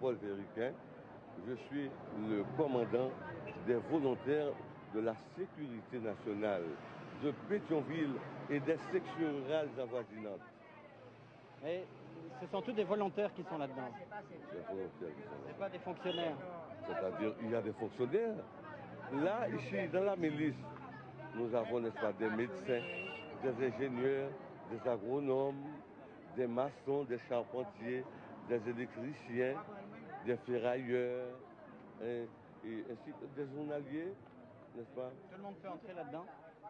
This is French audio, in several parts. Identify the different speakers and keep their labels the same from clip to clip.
Speaker 1: Paul Véricain. Je suis le commandant des volontaires de la sécurité nationale de Pétionville et des sections rurales avoisinantes.
Speaker 2: Et ce sont tous des volontaires qui sont là-dedans.
Speaker 1: Des volontaires qui sont là.
Speaker 2: C'est pas des fonctionnaires.
Speaker 1: C'est-à-dire, il y a des fonctionnaires. Là, ici, dans la milice, nous avons, n'est-ce pas, des médecins, des ingénieurs, des agronomes, des maçons, des charpentiers, des électriciens, des ferrailleurs, et ainsi que des journaliers, n'est-ce pas?
Speaker 2: Tout le monde peut entrer là-dedans.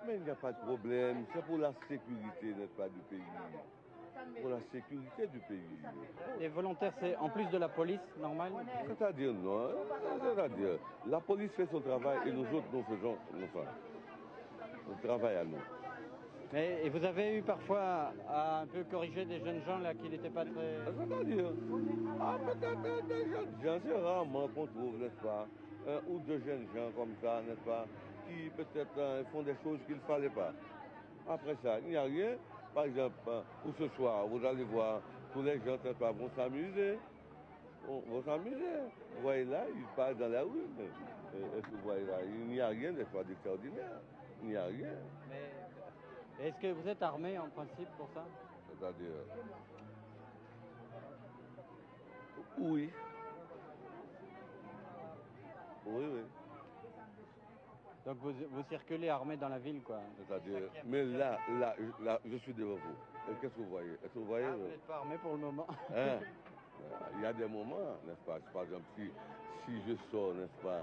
Speaker 1: Mais il n'y a pas de problème, c'est pour la sécurité, n'est-ce pas, du pays. Pour la sécurité du pays.
Speaker 2: Les volontaires, c'est en plus de la police normale?
Speaker 1: C'est-à-dire, non, c'est-à-dire, la police fait son travail et nous autres, nous faisons notre travail à nous.
Speaker 2: Et vous avez eu parfois à un peu corriger des jeunes gens là qui n'étaient pas très...
Speaker 1: C'est-à-dire, peut-être des jeunes gens, c'est rarement qu'on trouve, n'est-ce pas, un ou deux jeunes gens comme ça, n'est-ce pas, qui peut-être font des choses qu'il ne fallait pas. Après ça, il n'y a rien. Par exemple, pour ce soir, vous allez voir, tous les gens, n'est-ce pas, vont s'amuser. Vont s'amuser. Vous voyez là, ils partent dans la rue. Est-ce que vous voyez là, il n'y a rien, n'est-ce pas, d'extraordinaire. Il n'y a rien.
Speaker 2: Mais est-ce que vous êtes armé en principe pour ça?
Speaker 1: C'est-à-dire, oui. Oui, oui.
Speaker 2: Donc vous circulez armé dans la ville, quoi.
Speaker 1: C'est-à-dire, mais là, je suis devant vous. Et qu'est-ce que vous voyez? Est-ce que vous voyez?
Speaker 2: Vous n'êtes pas armé pour le moment.
Speaker 1: Hein? Il y a des moments, n'est-ce pas? Par exemple, si je sors, n'est-ce pas?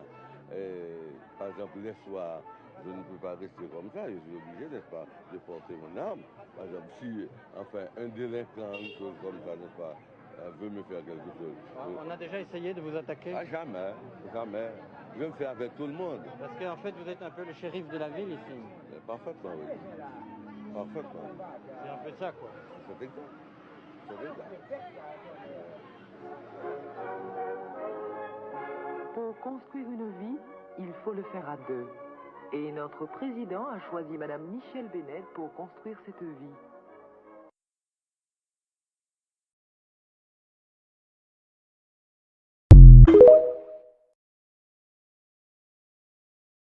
Speaker 1: Par exemple, les soirs, je ne peux pas rester comme ça. Je suis obligé, n'est-ce pas, de porter mon arme. Par exemple, si, enfin, un délinquant, une chose comme ça, n'est-ce pas, veut me faire quelque chose.
Speaker 2: On a déjà essayé de vous attaquer?
Speaker 1: Ah, jamais, jamais. Je me fais avec tout le monde.
Speaker 2: Parce qu'en fait, vous êtes un peu le shérif de la ville ici.
Speaker 1: Mais parfaitement, oui. Parfaitement.
Speaker 2: C'est un peu ça, quoi.
Speaker 1: C'est exact. C'est exact.
Speaker 3: Pour construire une vie, il faut le faire à deux. Et notre président a choisi Madame Michèle Bennett pour construire cette vie.